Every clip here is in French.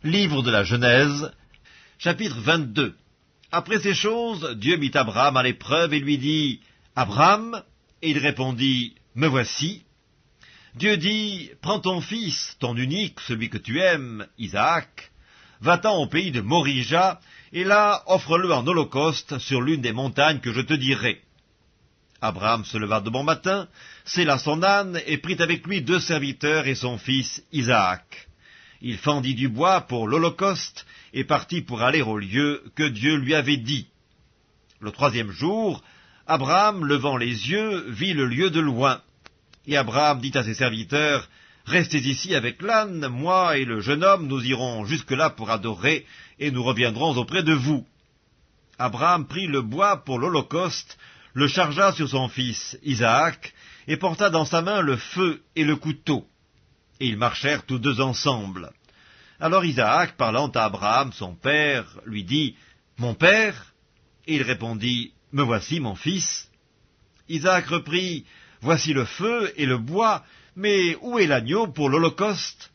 Livre de la Genèse, chapitre 22. Après ces choses, Dieu mit Abraham à l'épreuve et lui dit, « Abraham » Et il répondit, « Me voici. » Dieu dit, « Prends ton fils, ton unique, celui que tu aimes, Isaac, va-t'en au pays de Morija, et là offre-le en holocauste sur l'une des montagnes que je te dirai. » Abraham se leva de bon matin, sella son âne, et prit avec lui 2 serviteurs et son fils Isaac. Il fendit du bois pour l'holocauste, et partit pour aller au lieu que Dieu lui avait dit. Le 3e jour, Abraham, levant les yeux, vit le lieu de loin. Et Abraham dit à ses serviteurs, « Restez ici avec l'âne, moi et le jeune homme, nous irons jusque-là pour adorer, et nous reviendrons auprès de vous. » Abraham prit le bois pour l'holocauste, le chargea sur son fils Isaac, et porta dans sa main le feu et le couteau. Et ils marchèrent tous 2 ensemble. Alors Isaac, parlant à Abraham, son père, lui dit, « Mon père ?» Et il répondit, « Me voici, mon fils. » Isaac reprit, « Voici le feu et le bois, mais où est l'agneau pour l'holocauste ?»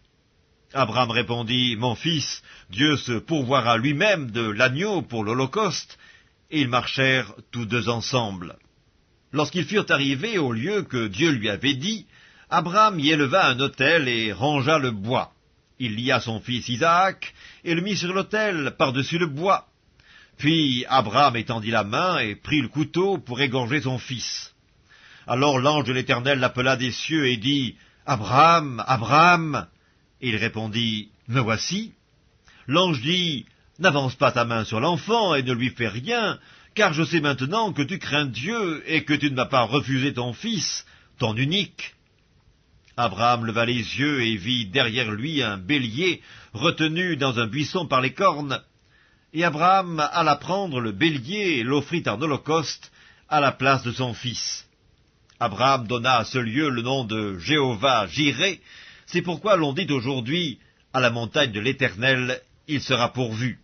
Abraham répondit, « Mon fils, Dieu se pourvoira lui-même de l'agneau pour l'holocauste. » Et ils marchèrent tous 2 ensemble. Lorsqu'ils furent arrivés au lieu que Dieu lui avait dit, Abraham y éleva un autel et rangea le bois. Il lia son fils Isaac et le mit sur l'autel par-dessus le bois. Puis Abraham étendit la main et prit le couteau pour égorger son fils. Alors l'ange de l'Éternel l'appela des cieux et dit, « Abraham, Abraham !» Et il répondit, « Me voici. » L'ange dit, « N'avance pas ta main sur l'enfant et ne lui fais rien, car je sais maintenant que tu crains Dieu et que tu ne m'as pas refusé ton fils, ton unique. » Abraham leva les yeux et vit derrière lui un bélier retenu dans un buisson par les cornes. Et Abraham alla prendre le bélier et l'offrit en holocauste à la place de son fils. Abraham donna à ce lieu le nom de Jéhovah-Jireh, c'est pourquoi l'on dit aujourd'hui, à la montagne de l'Éternel, il sera pourvu.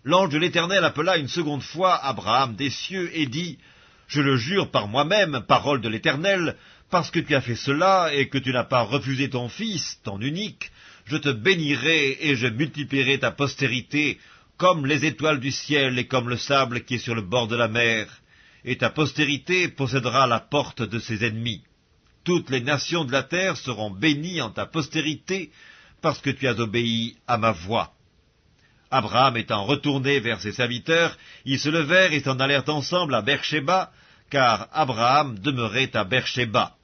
L'ange de l'Éternel appela une seconde fois Abraham des cieux et dit, « Je le jure par moi-même, parole de l'Éternel, parce que tu as fait cela et que tu n'as pas refusé ton fils, ton unique, je te bénirai et je multiplierai ta postérité comme les étoiles du ciel et comme le sable qui est sur le bord de la mer, et ta postérité possédera la porte de ses ennemis. Toutes les nations de la terre seront bénies en ta postérité, parce que tu as obéi à ma voix. » Abraham étant retourné vers ses serviteurs, ils se levèrent et s'en allèrent ensemble à Beer-Shéba, car Abraham demeurait à Beer-Shéba.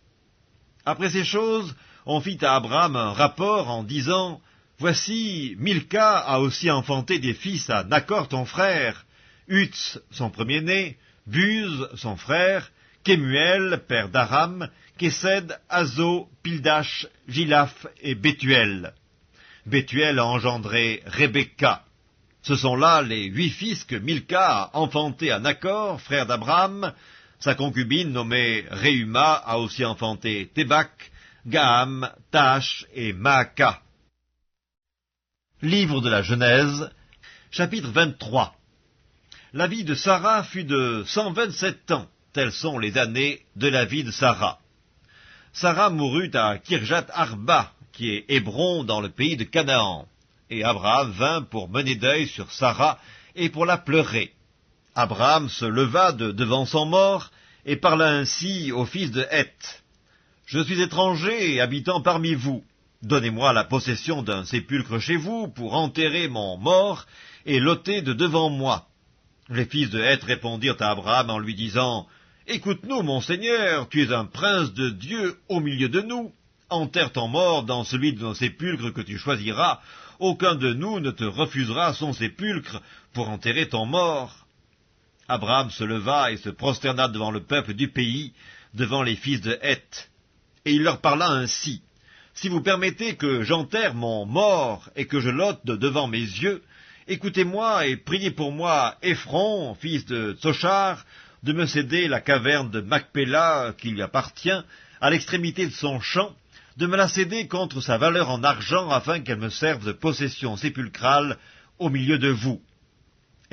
Après ces choses, on fit à Abraham un rapport en disant, « Voici, Milca a aussi enfanté des fils à Nachor ton frère, Uts son premier-né, Buz son frère, Kemuel, père d'Aram, Kesed, Azo, Pildash, Gilaph et Bethuel. Bethuel a engendré Rebecca. Ce sont là les 8 fils que Milca a enfantés à Nachor, frère d'Abraham. Sa concubine nommée Reuma a aussi enfanté Tébach, Gaham, Tash et Maaka. Livre de la Genèse, chapitre 23. La vie de Sarah fut de 127 ans, telles sont les années de la vie de Sarah. Sarah mourut à Kirjat Arba, qui est Hébron dans le pays de Canaan, et Abraham vint pour mener deuil sur Sarah et pour la pleurer. Abraham se leva de devant son mort et parla ainsi au fils de Heth. « Je suis étranger et habitant parmi vous. Donnez-moi la possession d'un sépulcre chez vous pour enterrer mon mort et l'ôter de devant moi. » Les fils de Heth répondirent à Abraham en lui disant, « Écoute-nous, mon Seigneur, tu es un prince de Dieu au milieu de nous. Enterre ton mort dans celui de nos sépulcres que tu choisiras. Aucun de nous ne te refusera son sépulcre pour enterrer ton mort. » Abraham se leva et se prosterna devant le peuple du pays, devant les fils de Heth. Et il leur parla ainsi, « Si vous permettez que j'enterre mon mort et que je l'ôte de devant mes yeux, écoutez-moi et priez pour moi Éphron, fils de Tsochar, de me céder la caverne de Macpéla qui lui appartient, à l'extrémité de son champ, de me la céder contre sa valeur en argent afin qu'elle me serve de possession sépulcrale au milieu de vous. »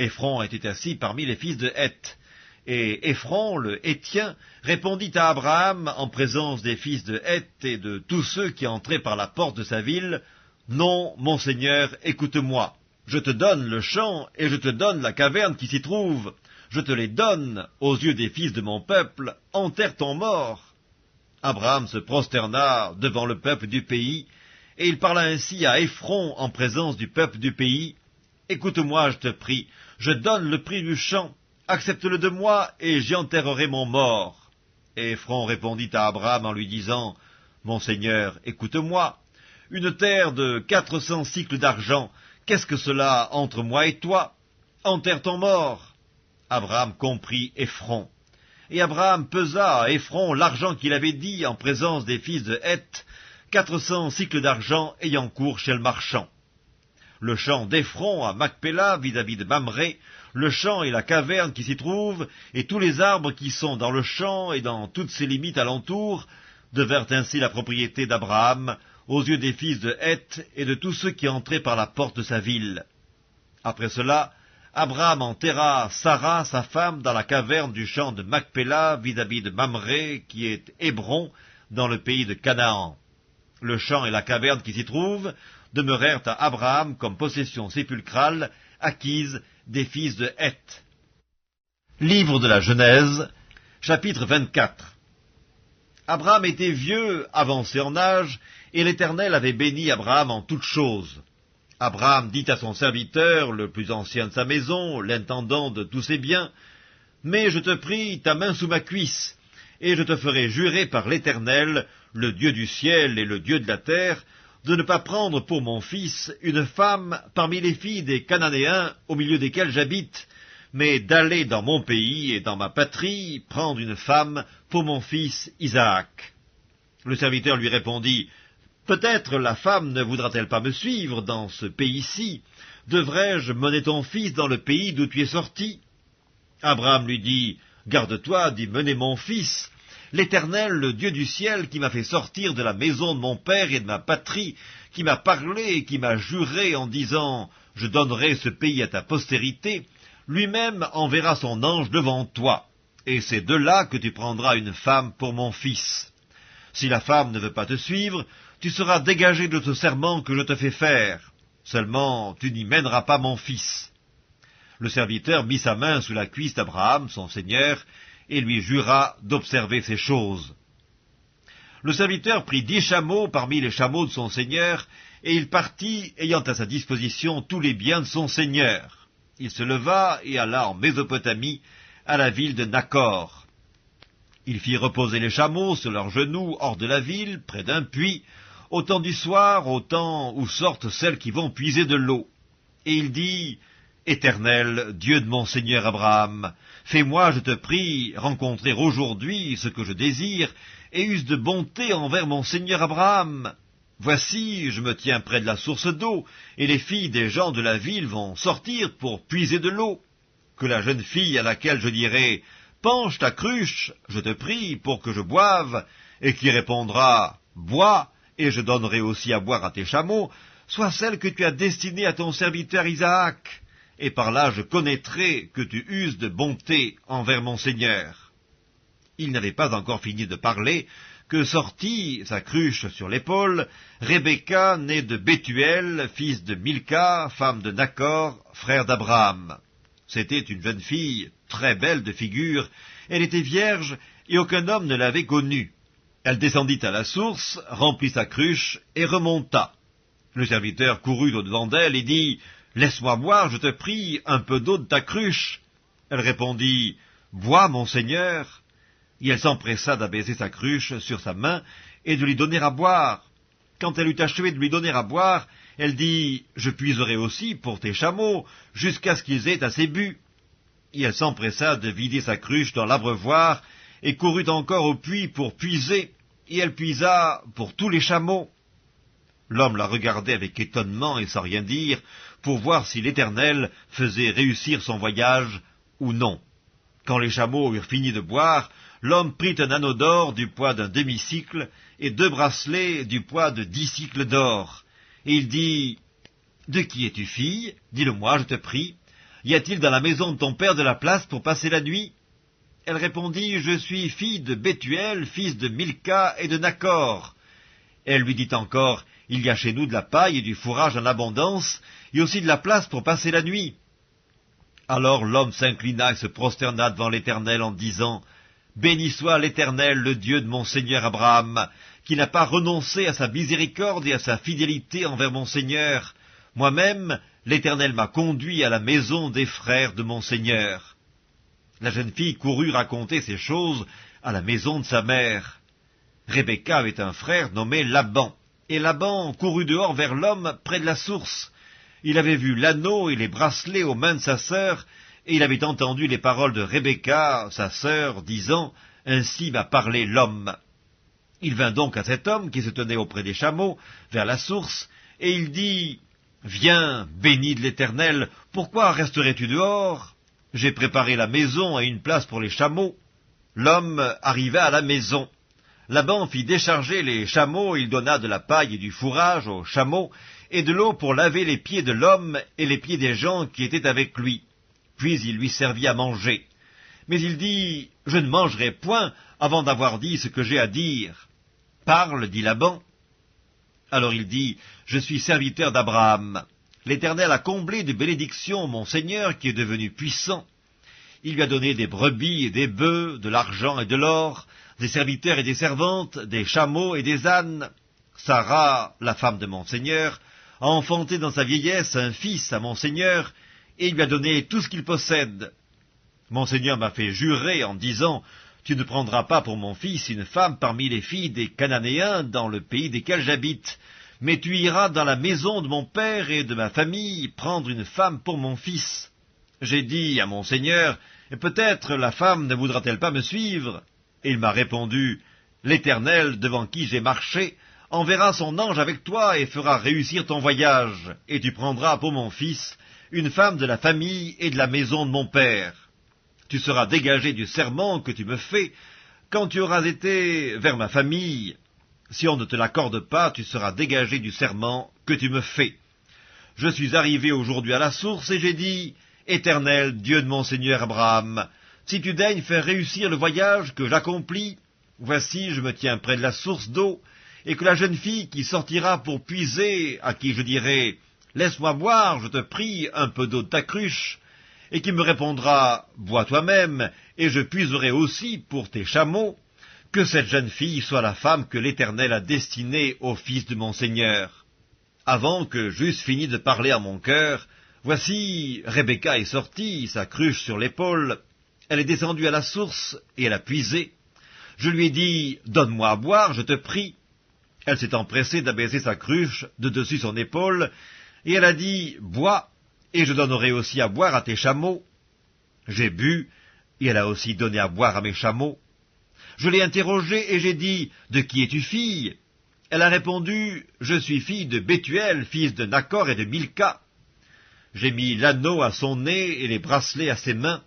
Éphron était assis parmi les fils de Heth, et Éphron, le Héthien, répondit à Abraham en présence des fils de Heth et de tous ceux qui entraient par la porte de sa ville, « Non, mon Seigneur, écoute-moi. Je te donne le champ et je te donne la caverne qui s'y trouve. Je te les donne aux yeux des fils de mon peuple. Enterre ton mort. » Abraham se prosterna devant le peuple du pays, et il parla ainsi à Éphron en présence du peuple du pays. « Écoute-moi, je te prie, je donne le prix du champ. Accepte-le de moi, et j'y enterrerai mon mort. » Et Éphron répondit à Abraham en lui disant, « Mon Seigneur, écoute-moi. Une terre de 400 cycles d'argent, qu'est-ce que cela entre moi et toi? Enterre ton mort. » Abraham comprit Éphron. Et Abraham pesa à Éphron l'argent qu'il avait dit en présence des fils de Heth, 400 cycles d'argent ayant cours chez le marchand. Le champ d'Éphron à Macpéla vis-à-vis de Mamré, le champ et la caverne qui s'y trouvent, et tous les arbres qui sont dans le champ et dans toutes ses limites alentour, devinrent ainsi la propriété d'Abraham, aux yeux des fils de Heth et de tous ceux qui entraient par la porte de sa ville. Après cela, Abraham enterra Sarah, sa femme, dans la caverne du champ de Macpéla, vis-à-vis de Mamré, qui est Hébron, dans le pays de Canaan. Le champ et la caverne qui s'y trouvent demeurèrent à Abraham comme possession sépulcrale, acquise des fils de Heth. Livre de la Genèse, chapitre 24. Abraham était vieux, avancé en âge, et l'Éternel avait béni Abraham en toutes choses. Abraham dit à son serviteur, le plus ancien de sa maison, l'intendant de tous ses biens, « Mais je te prie, ta main sous ma cuisse, et je te ferai jurer par l'Éternel, le Dieu du ciel et le Dieu de la terre, de ne pas prendre pour mon fils une femme parmi les filles des Cananéens au milieu desquels j'habite, mais d'aller dans mon pays et dans ma patrie prendre une femme pour mon fils Isaac. » Le serviteur lui répondit, « Peut-être la femme ne voudra-t-elle pas me suivre dans ce pays-ci? Devrais-je mener ton fils dans le pays d'où tu es sorti ?» Abraham lui dit, « Garde-toi d'y mener mon fils. L'Éternel, le Dieu du ciel, qui m'a fait sortir de la maison de mon père et de ma patrie, qui m'a parlé et qui m'a juré en disant, « Je donnerai ce pays à ta postérité », lui-même enverra son ange devant toi, et c'est de là que tu prendras une femme pour mon fils. Si la femme ne veut pas te suivre, tu seras dégagé de ce serment que je te fais faire. Seulement, tu n'y mèneras pas mon fils. » Le serviteur mit sa main sous la cuisse d'Abraham, son seigneur, et lui jura d'observer ces choses. Le serviteur prit 10 chameaux parmi les chameaux de son seigneur, et il partit, ayant à sa disposition tous les biens de son seigneur. Il se leva et alla en Mésopotamie, à la ville de Nakor. Il fit reposer les chameaux sur leurs genoux hors de la ville, près d'un puits, au temps du soir, au temps où sortent celles qui vont puiser de l'eau. Et il dit, « Éternel, Dieu de mon seigneur Abraham, fais-moi, je te prie, rencontrer aujourd'hui ce que je désire, et use de bonté envers mon seigneur Abraham. Voici, je me tiens près de la source d'eau, et les filles des gens de la ville vont sortir pour puiser de l'eau. Que la jeune fille à laquelle je dirai, « Penche ta cruche, je te prie, pour que je boive », et qui répondra, « Bois, et je donnerai aussi à boire à tes chameaux, soit celle que tu as destinée à ton serviteur Isaac, et par là je connaîtrai que tu uses de bonté envers mon Seigneur. » Il n'avait pas encore fini de parler, que sortit, sa cruche sur l'épaule, Rebecca, née de Bethuel, fils de Milca, femme de Nakor, frère d'Abraham. C'était une jeune fille, très belle de figure, elle était vierge, et aucun homme ne l'avait connue. Elle descendit à la source, remplit sa cruche, et remonta. Le serviteur courut au-devant d'elle et dit, « Laisse-moi boire, je te prie, un peu d'eau de ta cruche. » Elle répondit, « Bois, mon seigneur. » Et elle s'empressa d'abaiser sa cruche sur sa main et de lui donner à boire. Quand elle eut achevé de lui donner à boire, elle dit, « Je puiserai aussi pour tes chameaux, jusqu'à ce qu'ils aient assez bu. » Et elle s'empressa de vider sa cruche dans l'abreuvoir, et courut encore au puits pour puiser, et elle puisa pour tous les chameaux. L'homme la regardait avec étonnement et sans rien dire, pour voir si l'Éternel faisait réussir son voyage ou non. Quand les chameaux eurent fini de boire, l'homme prit un anneau d'or du poids d'un demi-cycle, et 2 bracelets du poids de 10 cycles d'or. Et il dit, « De qui es-tu fille? Dis-le-moi, je te prie. Y a-t-il dans la maison de ton père de la place pour passer la nuit ?» Elle répondit, « Je suis fille de Bethuel, fils de Milca et de Nakor. » Elle lui dit encore, « Il y a chez nous de la paille et du fourrage en abondance, et aussi de la place pour passer la nuit. » Alors l'homme s'inclina et se prosterna devant l'Éternel en disant, « Béni soit l'Éternel, le Dieu de mon Seigneur Abraham, qui n'a pas renoncé à sa miséricorde et à sa fidélité envers mon Seigneur. Moi-même, l'Éternel m'a conduit à la maison des frères de mon Seigneur. » La jeune fille courut raconter ces choses à la maison de sa mère. Rebecca avait un frère nommé Laban, et Laban courut dehors vers l'homme près de la source. Il avait vu l'anneau et les bracelets aux mains de sa sœur, et il avait entendu les paroles de Rebecca, sa sœur, disant « Ainsi m'a parlé l'homme ». Il vint donc à cet homme qui se tenait auprès des chameaux, vers la source, et il dit « Viens, béni de l'Éternel, pourquoi resterais-tu dehors? J'ai préparé la maison et une place pour les chameaux. » L'homme arriva à la maison. Laban fit décharger les chameaux, il donna de la paille et du fourrage aux chameaux, et de l'eau pour laver les pieds de l'homme et les pieds des gens qui étaient avec lui. Puis il lui servit à manger. Mais il dit, « Je ne mangerai point avant d'avoir dit ce que j'ai à dire. »« Parle, dit Laban. » Alors il dit, « Je suis serviteur d'Abraham. L'Éternel a comblé de bénédictions mon Seigneur qui est devenu puissant. Il lui a donné des brebis et des bœufs, de l'argent et de l'or, des serviteurs et des servantes, des chameaux et des ânes. Sarah, la femme de mon Seigneur, a enfanté dans sa vieillesse un fils à mon Seigneur, et il lui a donné tout ce qu'il possède. Mon Seigneur m'a fait jurer en disant, « Tu ne prendras pas pour mon fils une femme parmi les filles des Cananéens dans le pays desquels j'habite, mais tu iras dans la maison de mon père et de ma famille prendre une femme pour mon fils. » J'ai dit à mon Seigneur, « Et peut-être la femme ne voudra-t-elle pas me suivre ?» Et il m'a répondu, « L'Éternel, devant qui j'ai marché, enverra son ange avec toi et fera réussir ton voyage, et tu prendras pour mon fils une femme de la famille et de la maison de mon père. Tu seras dégagé du serment que tu me fais quand tu auras été vers ma famille. Si on ne te l'accorde pas, tu seras dégagé du serment que tu me fais. Je suis arrivé aujourd'hui à la source et j'ai dit, « Éternel, Dieu de mon Seigneur Abraham, si tu daignes faire réussir le voyage que j'accomplis, voici je me tiens près de la source d'eau, et que la jeune fille qui sortira pour puiser, à qui je dirai, « Laisse-moi boire, je te prie, un peu d'eau de ta cruche », et qui me répondra, « Bois toi-même, et je puiserai aussi pour tes chameaux », que cette jeune fille soit la femme que l'Éternel a destinée au fils de mon Seigneur. » Avant que j'eusse fini de parler à mon cœur, voici Rebecca est sortie, sa cruche sur l'épaule. Elle est descendue à la source, et elle a puisé. Je lui ai dit, « Donne-moi à boire, je te prie. » Elle s'est empressée d'abaisser sa cruche de dessus son épaule, et elle a dit, « Bois, et je donnerai aussi à boire à tes chameaux. » J'ai bu, et elle a aussi donné à boire à mes chameaux. Je l'ai interrogée, et j'ai dit, « De qui es-tu fille ?» Elle a répondu, « Je suis fille de Bethuel, fils de Nacor et de Milca. » J'ai mis l'anneau à son nez et les bracelets à ses mains,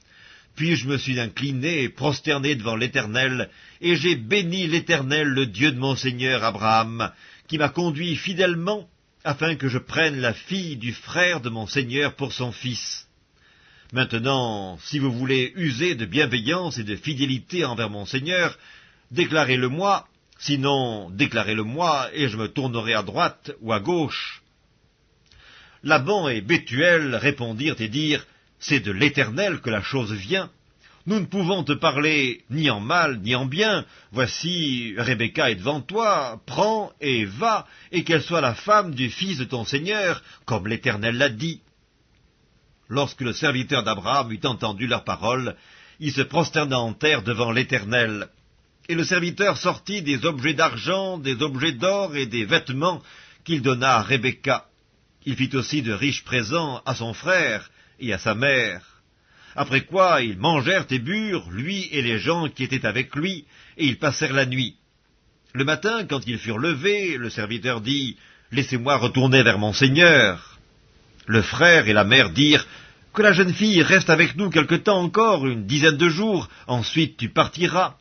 puis je me suis incliné et prosterné devant l'Éternel, et j'ai béni l'Éternel, le Dieu de mon Seigneur Abraham, qui m'a conduit fidèlement, afin que je prenne la fille du frère de mon Seigneur pour son fils. Maintenant, si vous voulez user de bienveillance et de fidélité envers mon Seigneur, déclarez-le-moi, sinon déclarez-le-moi, et je me tournerai à droite ou à gauche. » Laban et Bethuel répondirent et dirent, « C'est de l'Éternel que la chose vient. Nous ne pouvons te parler ni en mal ni en bien. Voici, Rebecca est devant toi, prends et va, et qu'elle soit la femme du fils de ton Seigneur, comme l'Éternel l'a dit. » Lorsque le serviteur d'Abraham eut entendu leurs paroles, il se prosterna en terre devant l'Éternel. Et le serviteur sortit des objets d'argent, des objets d'or et des vêtements qu'il donna à Rebecca. Il fit aussi de riches présents à son frère et à sa mère. Après quoi, ils mangèrent et burent, lui et les gens qui étaient avec lui, et ils passèrent la nuit. Le matin, quand ils furent levés, le serviteur dit, « Laissez-moi retourner vers mon Seigneur. » Le frère et la mère dirent, « Que la jeune fille reste avec nous quelque temps encore, une dizaine de jours, ensuite tu partiras. »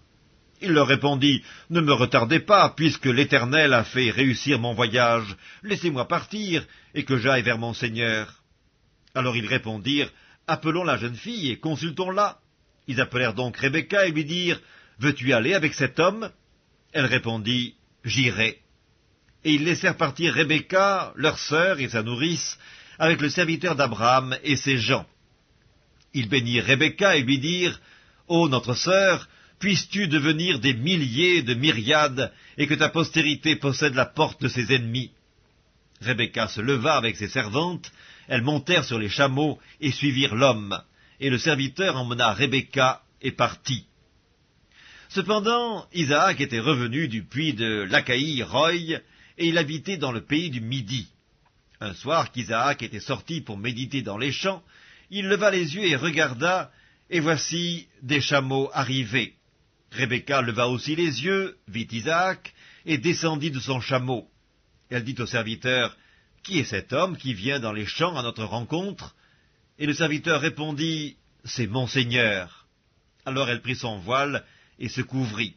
Il leur répondit, « Ne me retardez pas, puisque l'Éternel a fait réussir mon voyage. Laissez-moi partir, et que j'aille vers mon Seigneur. » Alors ils répondirent, « Appelons la jeune fille et consultons-la. » Ils appelèrent donc Rebecca et lui dirent, « Veux-tu aller avec cet homme ?» Elle répondit, « J'irai. » et ils laissèrent partir Rebecca, leur sœur et sa nourrice, avec le serviteur d'Abraham et ses gens. Ils bénirent Rebecca et lui dirent, « Ô notre sœur, puisses-tu devenir des milliers de myriades, et que ta postérité possède la porte de ses ennemis. » Rebecca se leva avec ses servantes, elles montèrent sur les chameaux et suivirent l'homme, et le serviteur emmena Rebecca et partit. Cependant, Isaac était revenu du puits de Lacaï-Roï, et il habitait dans le pays du Midi. Un soir qu'Isaac était sorti pour méditer dans les champs, il leva les yeux et regarda, et voici des chameaux arrivés. Rebecca leva aussi les yeux, vit Isaac, et descendit de son chameau. Elle dit au serviteur, « Qui est cet homme qui vient dans les champs à notre rencontre ?» Et le serviteur répondit, « C'est mon Seigneur. » Alors elle prit son voile et se couvrit.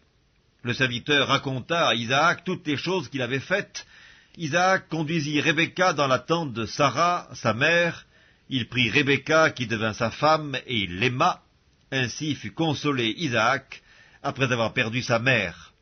Le serviteur raconta à Isaac toutes les choses qu'il avait faites. Isaac conduisit Rebecca dans la tente de Sarah, sa mère. Il prit Rebecca qui devint sa femme et il l'aima. Ainsi fut consolé Isaac après avoir perdu sa mère.